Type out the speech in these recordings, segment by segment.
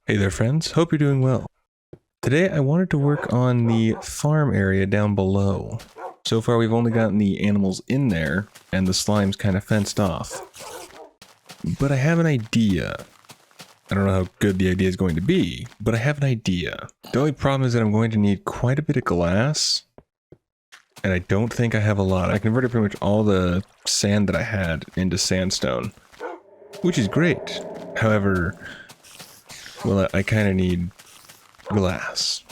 Hey there friends, hope you're doing well. Today I wanted to work on the farm area down below. So far we've only gotten the animals in there and the slime's kind of fenced off. But I have an idea. I don't know how good the idea is going to be, but I have an idea. The only problem is that I'm going to need quite a bit of glass. And I don't think I have a lot. I converted pretty much all the sand that I had into sandstone, which is great. However, well, I kind of need glass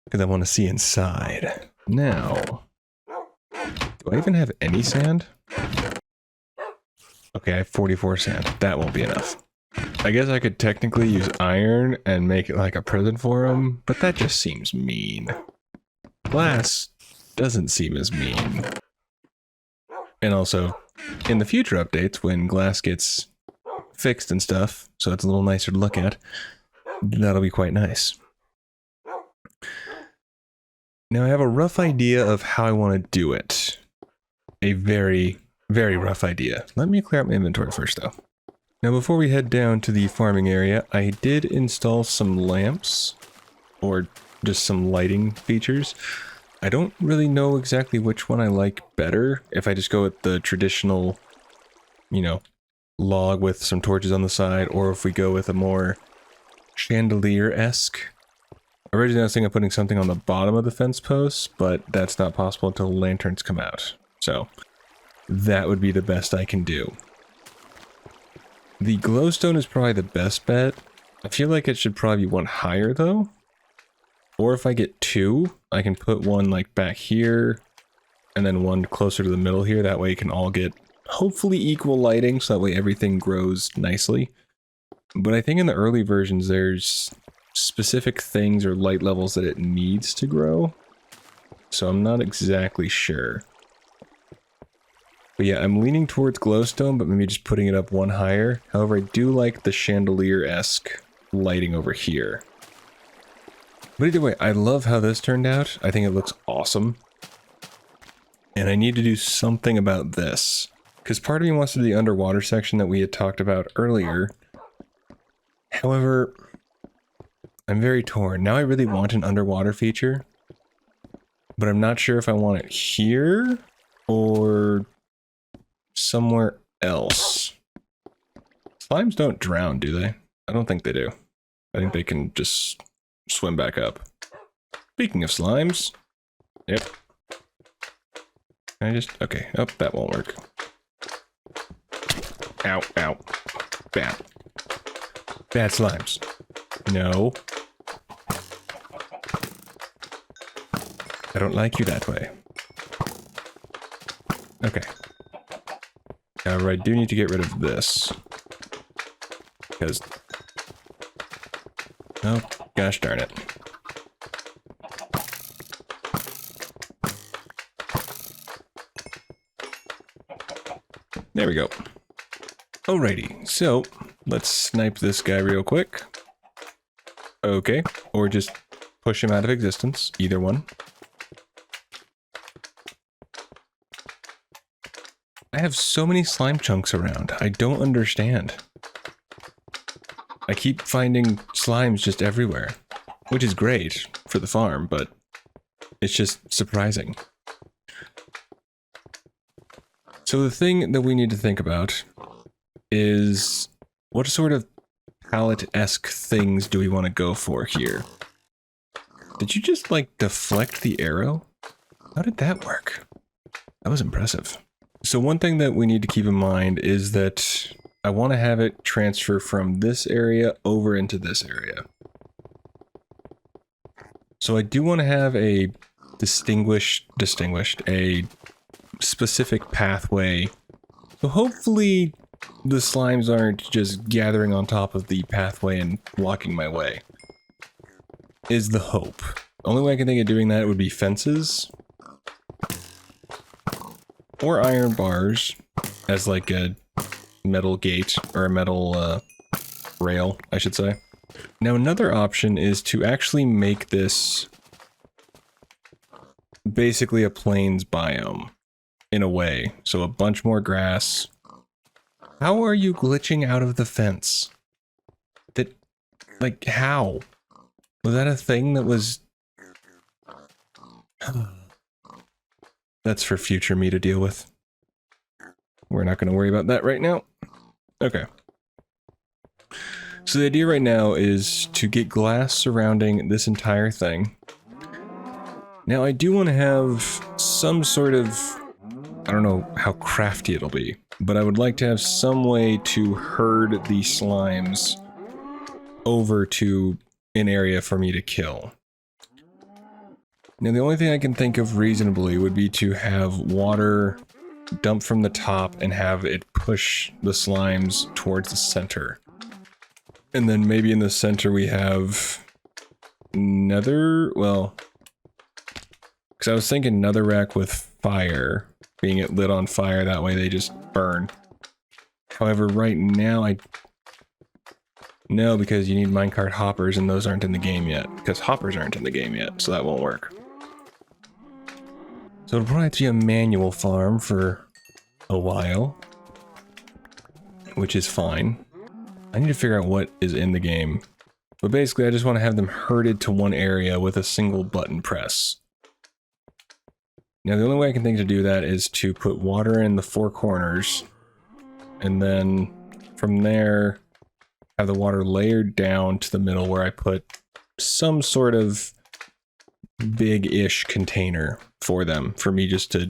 because I want to see inside. Now, do I even have any sand? Okay, I have 44 sand. That won't be enough. I guess I could technically use iron and make it like a prison for them, but that just seems mean. Glass doesn't seem as mean. And also, in the future updates, when glass gets fixed and stuff, so it's a little nicer to look at, that'll be quite nice. Now I have a rough idea of how I want to do it. A very, very rough idea. Let me clear out my inventory first though. Now before we head down to the farming area, I did install some lamps, or just some lighting features. I don't really know exactly which one I like better, if I just go with the traditional, you know, log with some torches on the side, or if we go with a more chandelier-esque. Originally I was thinking of putting something on the bottom of the fence posts, but that's not possible until the lanterns come out. So that would be the best I can do. The glowstone is probably the best bet. I feel like it should probably be one higher though. Or if I get two, I can put one like back here and then one closer to the middle here. That way you can all get hopefully equal lighting, so that way everything grows nicely. But I think in the early versions there's specific things or light levels that it needs to grow. So I'm not exactly sure. But yeah, I'm leaning towards glowstone, but maybe just putting it up one higher. However, I do like the chandelier-esque lighting over here. But either way, I love how this turned out. I think it looks awesome. And I need to do something about this. Because part of me wants to do the underwater section that we had talked about earlier. However, I'm very torn. Now I really want an underwater feature. But I'm not sure if I want it here or somewhere else. Slimes don't drown, do they? I don't think they do. I think they can just swim back up. Speaking of slimes. Yep. Can I just... Okay. Oh, that won't work. Ow, ow. Bad. Bad slimes. No. I don't like you that way. Okay. However, I do need to get rid of this. Because... Oh, gosh darn it. There we go. Alrighty, so let's snipe this guy real quick. Okay, or just push him out of existence, either one. I have so many slime chunks around, I don't understand. I keep finding slimes just everywhere, which is great for the farm, but it's just surprising. So the thing that we need to think about is what sort of pallet-esque things do we want to go for here? Did you just like deflect the arrow? How did that work? That was impressive. So one thing that we need to keep in mind is that I want to have it transfer from this area over into this area. So I do want to have a a specific pathway. So hopefully the slimes aren't just gathering on top of the pathway and blocking my way. Is the hope. The only way I can think of doing that would be fences. Or iron bars as like a metal gate, or a metal rail, I should say. Now another option is to actually make this basically a plains biome, in a way. So a bunch more grass. How are you glitching out of the fence? That, like, how? Was that a thing that was... That's for future me to deal with. We're not going to worry about that right now. Okay. So the idea right now is to get glass surrounding this entire thing. Now I do want to have some sort of... I don't know how crafty it'll be, but I would like to have some way to herd the slimes over to an area for me to kill. Now the only thing I can think of reasonably would be to have water dump from the top and have it push the slimes towards the center. And then maybe in the center we have nether, well, because I was thinking netherrack with fire, being it lit on fire, that way they just burn. However, right now no, because you need minecart hoppers and those aren't in the game yet, because hoppers aren't in the game yet, so that won't work. So it'll probably have to be a manual farm for a while, which is fine. I need to figure out what is in the game. But basically, I just want to have them herded to one area with a single button press. Now, the only way I can think to do that is to put water in the four corners, and then from there, have the water layered down to the middle where I put some sort of big-ish container for them, for me just to,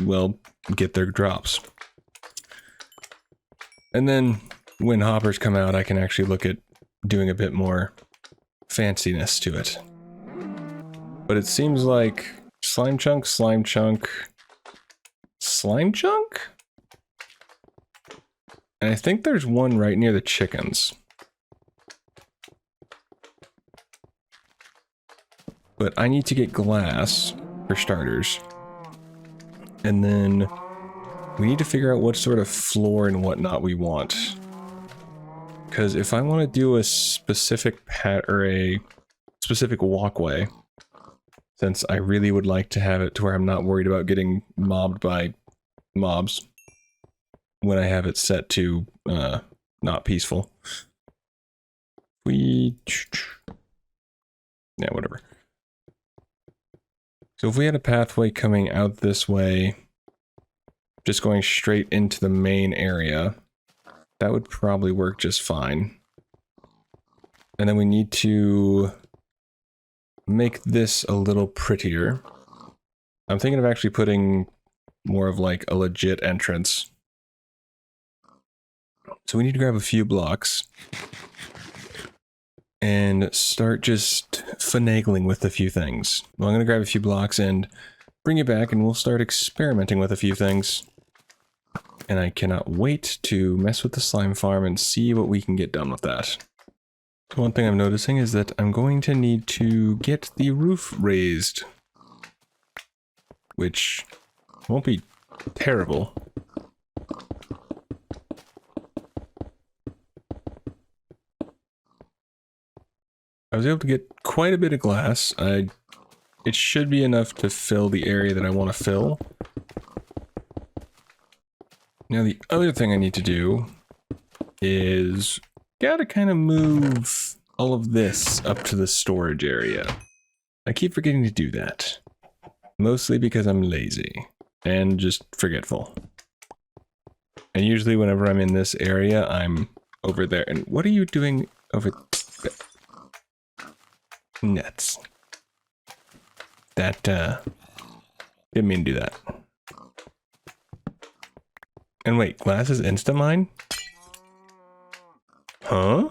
well, get their drops. And then when hoppers come out, I can actually look at doing a bit more fanciness to it. But it seems like slime chunk, slime chunk, slime chunk? And I think there's one right near the chickens. But I need to get glass, for starters. And then we need to figure out what sort of floor and whatnot we want. Because if I want to do a specific or a specific walkway, since I really would like to have it to where I'm not worried about getting mobbed by mobs when I have it set to not peaceful. Yeah, whatever. So if we had a pathway coming out this way, just going straight into the main area, that would probably work just fine. And then we need to make this a little prettier. I'm thinking of actually putting more of like a legit entrance. So we need to grab a few blocks and start just finagling with a few things. Well, I'm going to grab a few blocks and bring it back and we'll start experimenting with a few things. And I cannot wait to mess with the slime farm and see what we can get done with that. One thing I'm noticing is that I'm going to need to get the roof raised, which won't be terrible. I was able to get quite a bit of glass. It should be enough to fill the area that I want to fill. Now the other thing I need to do is gotta kind of move all of this up to the storage area. I keep forgetting to do that. Mostly because I'm lazy and just forgetful. And usually whenever I'm in this area, I'm over there. And what are you doing over there? Nuts. That, didn't mean to do that. And wait, glass is insta-mine? Huh?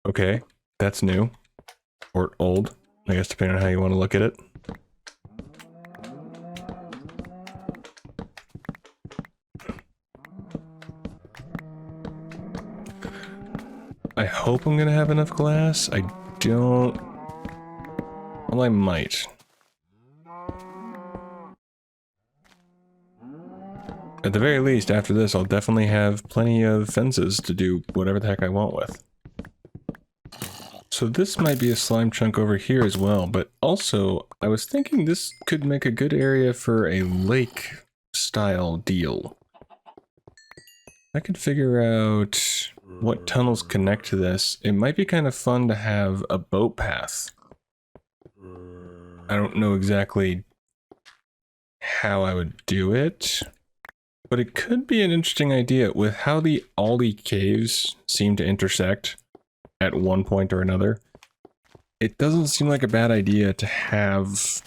Okay, that's new. Or old, I guess depending on how you want to look at it. I hope I'm gonna have enough glass. I don't... Well, I might. At the very least, after this, I'll definitely have plenty of fences to do whatever the heck I want with. So this might be a slime chunk over here as well, but also, I was thinking this could make a good area for a lake-style deal. I could figure out what tunnels connect to this. It might be kind of fun to have a boat path. I don't know exactly how I would do it, but it could be an interesting idea with how all the caves seem to intersect at one point or another. It doesn't seem like a bad idea to have,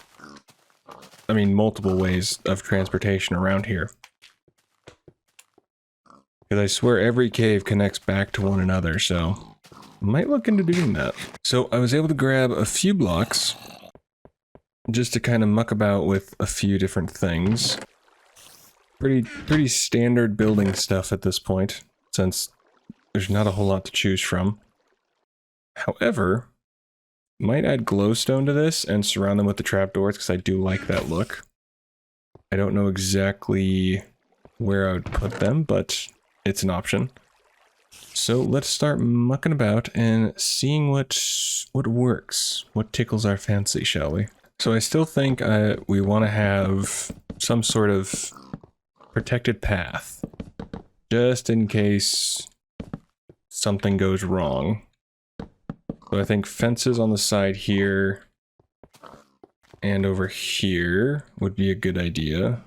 I mean, multiple ways of transportation around here. Because I swear every cave connects back to one another, so I might look into doing that. So I was able to grab a few blocks just to kind of muck about with a few different things. Pretty standard building stuff at this point, since there's not a whole lot to choose from. However, might add glowstone to this and surround them with the trapdoors because I do like that look. I don't know exactly where I would put them, but it's an option. So let's start mucking about and seeing what works, what tickles our fancy, shall we? So I still think we want to have some sort of protected path, just in case something goes wrong. So I think fences on the side here and over here would be a good idea.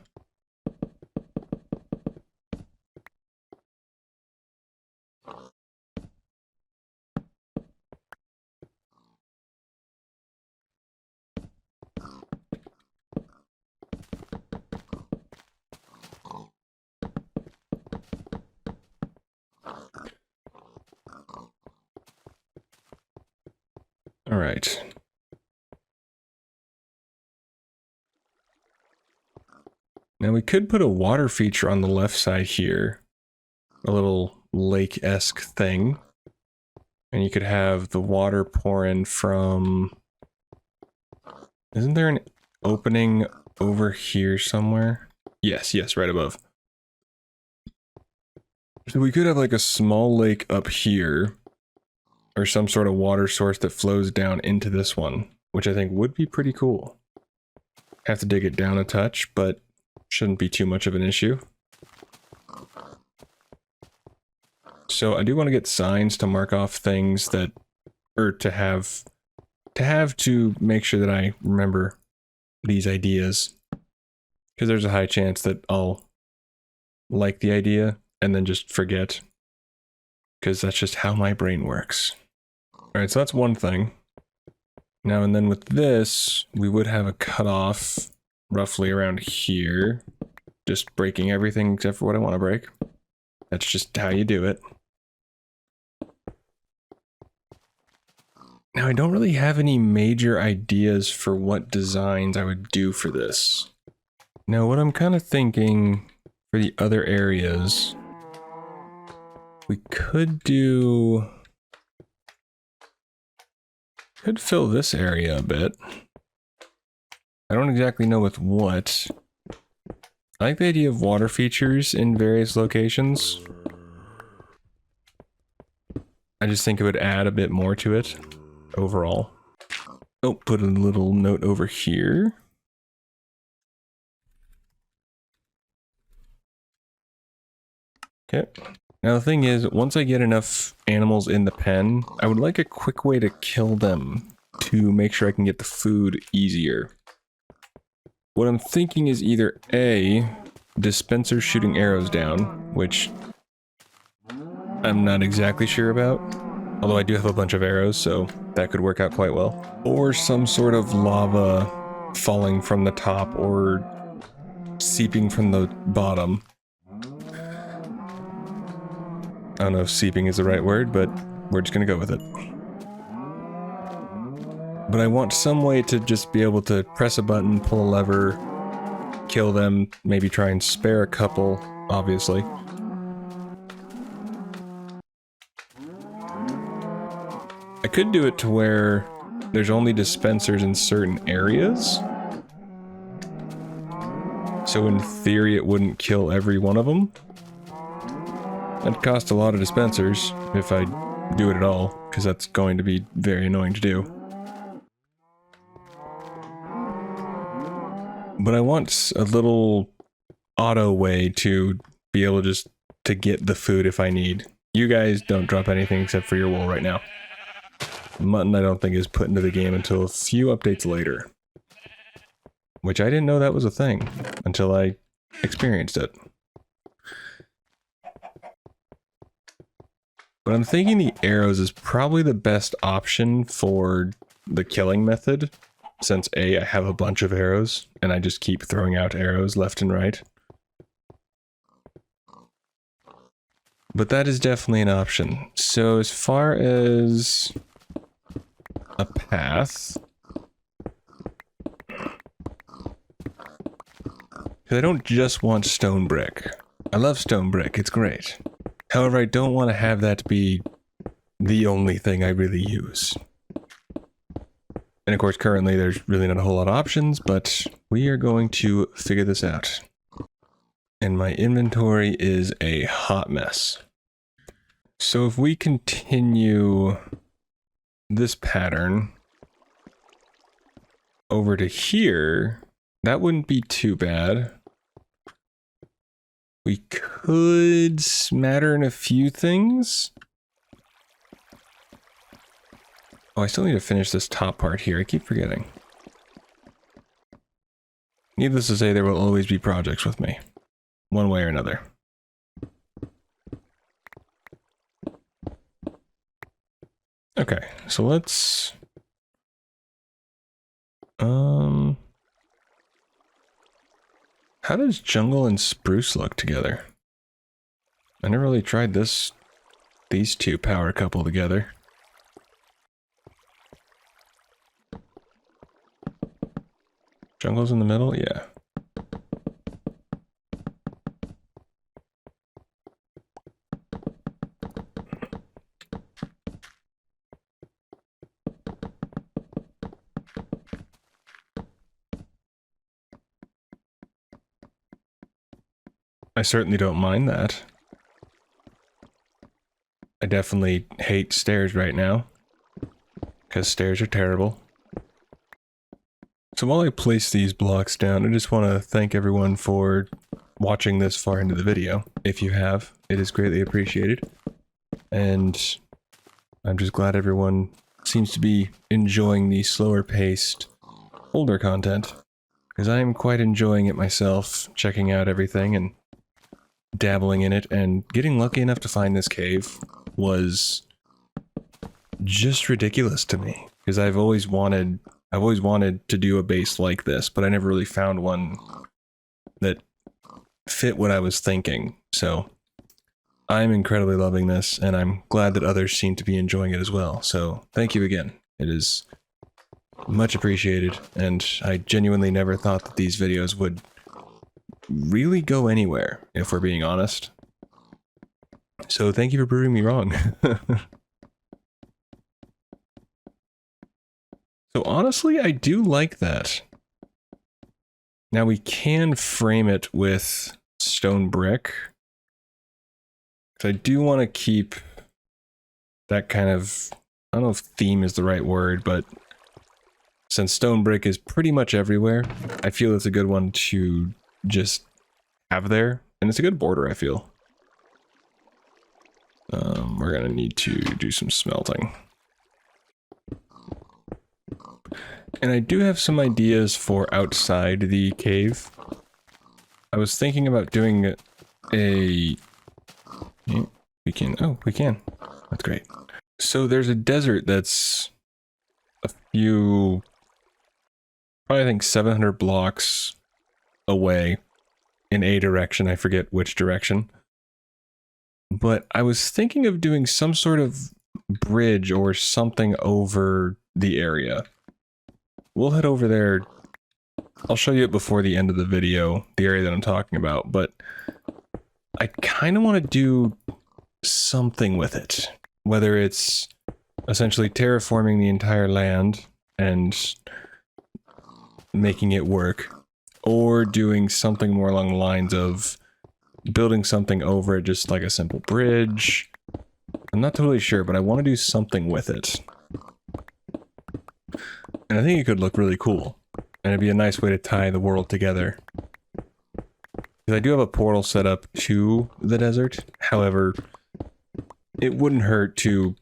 All right. Now we could put a water feature on the left side here. A little lake-esque thing. And you could have the water pour in from... Isn't there an opening over here somewhere? Yes, right above. So we could have like a small lake up here. Or some sort of water source that flows down into this one, which I think would be pretty cool. Have to dig it down a touch, but shouldn't be too much of an issue. So I do want to get signs to mark off things that, or to have to make sure that I remember these ideas. Because there's a high chance that I'll like the idea and then just forget. Because that's just how my brain works. Alright, so that's one thing. Now and then with this, we would have a cutoff roughly around here. Just breaking everything except for what I want to break. That's just how you do it. Now I don't really have any major ideas for what designs I would do for this. Now what I'm kind of thinking for the other areas, we could do... Could fill this area a bit. I don't exactly know with what. I like the idea of water features in various locations. I just think it would add a bit more to it overall. Oh, put a little note over here. Okay. Now the thing is, once I get enough animals in the pen, I would like a quick way to kill them to make sure I can get the food easier. What I'm thinking is either A, dispenser shooting arrows down, which I'm not exactly sure about, although I do have a bunch of arrows, so that could work out quite well. Or some sort of lava falling from the top or seeping from the bottom. I don't know if seeping is the right word, but we're just gonna go with it. But I want some way to just be able to press a button, pull a lever, kill them, maybe try and spare a couple, obviously. I could do it to where there's only dispensers in certain areas. So in theory it wouldn't kill every one of them. That'd cost a lot of dispensers, if I do it at all, because that's going to be very annoying to do. But I want a little auto way to be able to just to get the food if I need. You guys don't drop anything except for your wool right now. Mutton I don't think is put into the game until a few updates later. Which I didn't know that was a thing until I experienced it. But I'm thinking the arrows is probably the best option for the killing method, since A, I have a bunch of arrows, and I just keep throwing out arrows left and right. But that is definitely an option. So as far as a path, because I don't just want stone brick. I love stone brick, it's great. However, I don't want to have that be the only thing I really use. And of course, currently there's really not a whole lot of options, but we are going to figure this out. And my inventory is a hot mess. So if we continue this pattern over to here, that wouldn't be too bad. We could smatter in a few things. Oh, I still need to finish this top part here. I keep forgetting. Needless to say, there will always be projects with me, one way or another. Okay, so let's... How does jungle and spruce look together? I never really tried these two power couple together. Jungle's in the middle? Yeah. I certainly don't mind that. I definitely hate stairs right now, because stairs are terrible. So while I place these blocks down, I just want to thank everyone for watching this far into the video. If you have, it is greatly appreciated. And I'm just glad everyone seems to be enjoying the slower paced, older content. Because I am quite enjoying it myself, checking out everything and dabbling in it, and getting lucky enough to find this cave was just ridiculous to me. Because I've always wanted to do a base like this, but I never really found one that fit what I was thinking. So I'm incredibly loving this, and I'm glad that others seem to be enjoying it as well. So thank you again. It is much appreciated, and I genuinely never thought that these videos would really go anywhere, if we're being honest. So thank you for proving me wrong. So honestly, I do like that. Now we can frame it with stone brick. So I do want to keep that kind of, I don't know if theme is the right word, but since stone brick is pretty much everywhere, I feel it's a good one to just have there. And it's a good border, I feel. We're gonna need to do some smelting. And I do have some ideas for outside the cave. I was thinking about doing a... Yeah, we can. Oh, we can. That's great. So there's a desert that's a few... probably I think 700 blocks away in a direction. I forget which direction. But I was thinking of doing some sort of bridge or something over the area. We'll head over there. I'll show you it before the end of the video, the area that I'm talking about, but I kind of want to do something with it. Whether it's essentially terraforming the entire land and making it work, or doing something more along the lines of building something over it, just like a simple bridge. I'm not totally sure, but I want to do something with it. And I think it could look really cool. And it'd be a nice way to tie the world together. Because I do have a portal set up to the desert. However, it wouldn't hurt to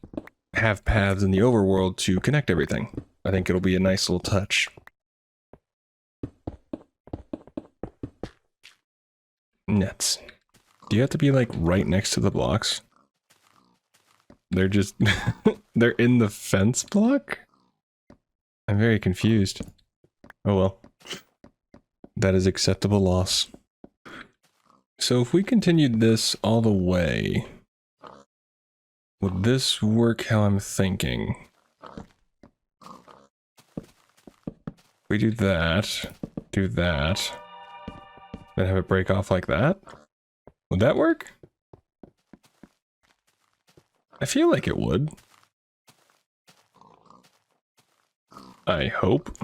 have paths in the overworld to connect everything. I think it'll be a nice little touch. Nets. Do you have to be like right next to the blocks? They're just... they're in the fence block? I'm very confused. Oh well. That is acceptable loss. So if we continued this all the way, would this work how I'm thinking? We do that, then have it break off like that? Would that work? I feel like it would. I hope.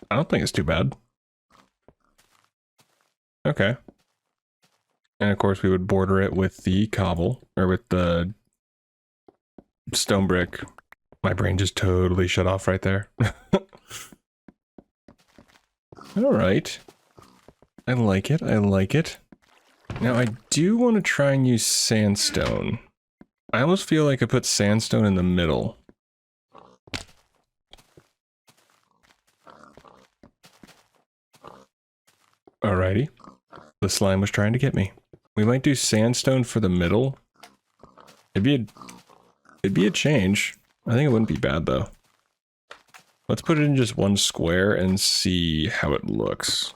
I don't think it's too bad. Okay. And of course we would border it with the cobble, or with the stone brick. My brain just totally shut off right there. Alright. I like it, I like it. Now I do want to try and use sandstone. I almost feel like I put sandstone in the middle. Alrighty. The slime was trying to get me. We might do sandstone for the middle. It'd be a change. I think it wouldn't be bad though. Let's put it in just one square and see how it looks.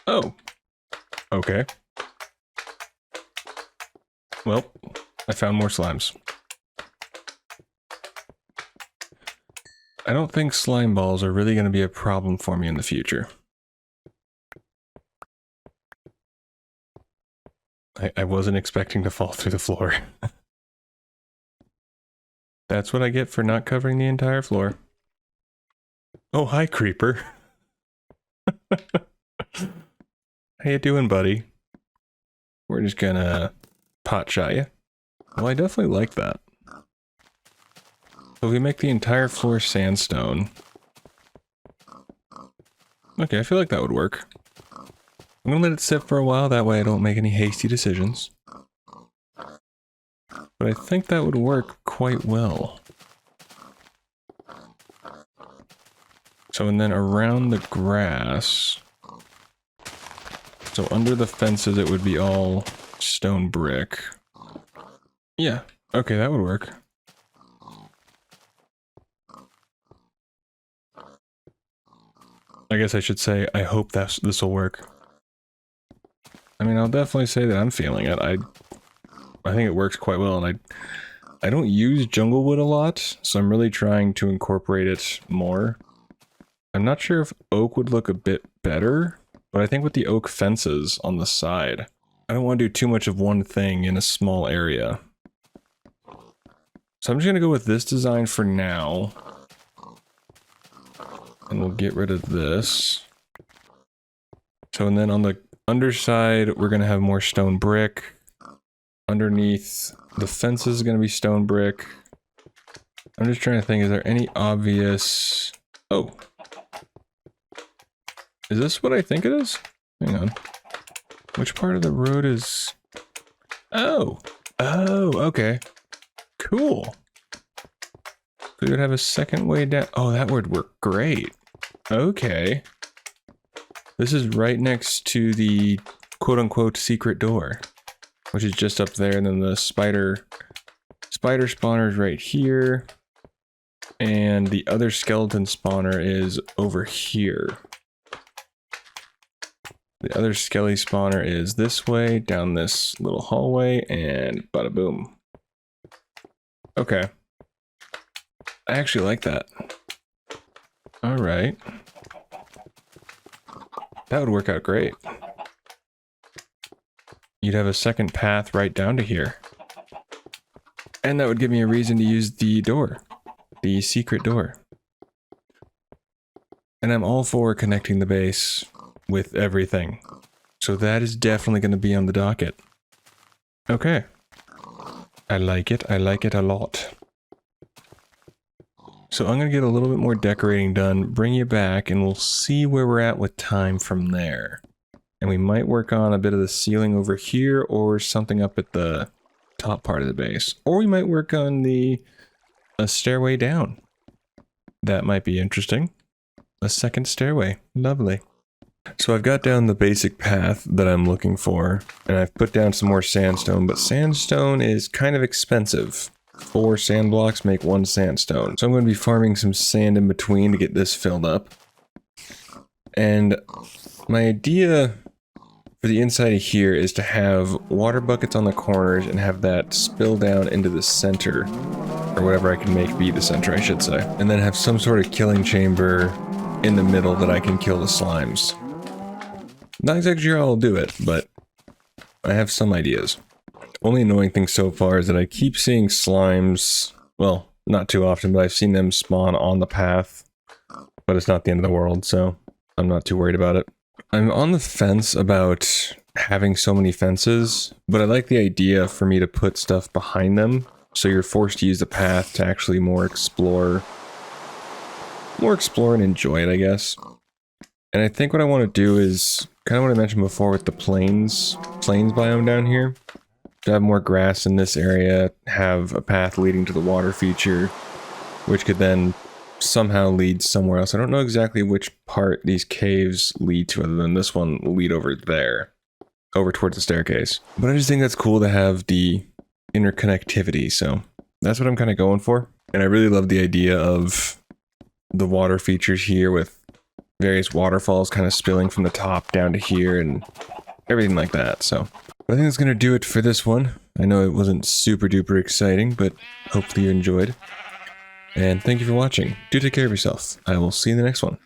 Oh. Okay. Well, I found more slimes. I don't think slime balls are really going to be a problem for me in the future. I wasn't expecting to fall through the floor. That's what I get for not covering the entire floor. Oh, hi, creeper. How you doing, buddy? We're just gonna pot shot you. Well, I definitely like that. So we make the entire floor sandstone. Okay, I feel like that would work. I'm gonna let it sit for a while, that way I don't make any hasty decisions. But I think that would work quite well. So, and then around the grass... So under the fences it would be all stone brick. Yeah, okay, that would work. I guess I should say, I hope this will work. I mean, I'll definitely say that I'm feeling it. I think it works quite well, and I don't use jungle wood a lot, so I'm really trying to incorporate it more. I'm not sure if oak would look a bit better, but I think with the oak fences on the side, I don't want to do too much of one thing in a small area. So I'm just going to go with this design for now. And we'll get rid of this. So, and then on the underside, we're going to have more stone brick. Underneath, the fence is going to be stone brick. I'm just trying to think, is there any obvious... Oh. Is this what I think it is? Hang on. Which part of the road is... Oh! Oh, okay. Cool. We would have a second way down. Oh, that would work great. Okay. This is right next to the quote-unquote secret door, which is just up there, and then the spider spawner is right here, and the other skeleton spawner is over here. The other skelly spawner is this way, down this little hallway, and bada boom. Okay. I actually like that. Alright. That would work out great. You'd have a second path right down to here. And that would give me a reason to use the door. The secret door. And I'm all for connecting the base with everything. So that is definitely going to be on the docket. Okay. I like it. I like it a lot. So I'm going to get a little bit more decorating done, bring you back, and we'll see where we're at with time from there. And we might work on a bit of the ceiling over here or something up at the top part of the base. Or we might work on a stairway down. That might be interesting. A second stairway. Lovely. So I've got down the basic path that I'm looking for, and I've put down some more sandstone, but sandstone is kind of expensive. 4 sand blocks make 1 sandstone. So I'm going to be farming some sand in between to get this filled up. And my idea for the inside of here is to have water buckets on the corners and have that spill down into the center, or whatever I can make be the center, I should say. And then have some sort of killing chamber in the middle that I can kill the slimes. Not exactly sure how I'll do it, but I have some ideas. Only annoying thing so far is that I keep seeing slimes, well, not too often, but I've seen them spawn on the path. But it's not the end of the world, so I'm not too worried about it. I'm on the fence about having so many fences, but I like the idea for me to put stuff behind them, so you're forced to use the path to actually more explore and enjoy it, I guess. And I think what I want to do is kind of what I mentioned before with the plains biome down here. To have more grass in this area, have a path leading to the water feature, which could then somehow lead somewhere else. I don't know exactly which part these caves lead to, other than this one will lead over there, over towards the staircase. But I just think that's cool to have the interconnectivity, so that's what I'm kind of going for. And I really love the idea of the water features here with various waterfalls kind of spilling from the top down to here and everything like that. So I think that's going to do it for this one. I know it wasn't super duper exciting, but hopefully you enjoyed. And thank you for watching. Do take care of yourself. I will see you in the next one.